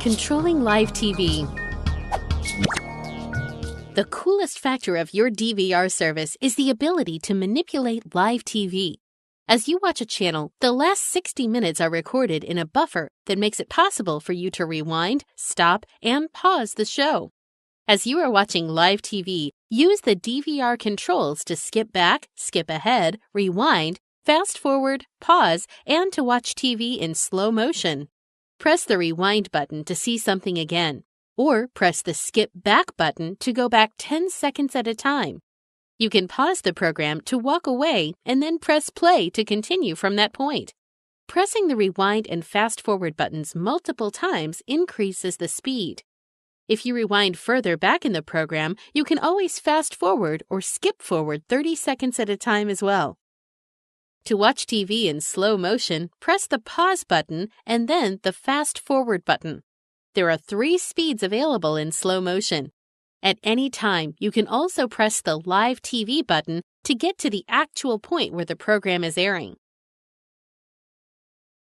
Controlling live TV. The coolest factor of your DVR service is the ability to manipulate live TV. As you watch a channel, the last 60 minutes are recorded in a buffer that makes it possible for you to rewind, stop, and pause the show. As you are watching live TV, use the DVR controls to skip back, skip ahead, rewind, fast forward, pause, and to watch TV in slow motion. Press the rewind button to see something again, or press the skip back button to go back 10 seconds at a time. You can pause the program to walk away and then press play to continue from that point. Pressing the rewind and fast forward buttons multiple times increases the speed. If you rewind further back in the program, you can always fast forward or skip forward 30 seconds at a time as well. To watch TV in slow motion, press the pause button and then the fast forward button. There are 3 speeds available in slow motion. At any time, you can also press the live TV button to get to the actual point where the program is airing.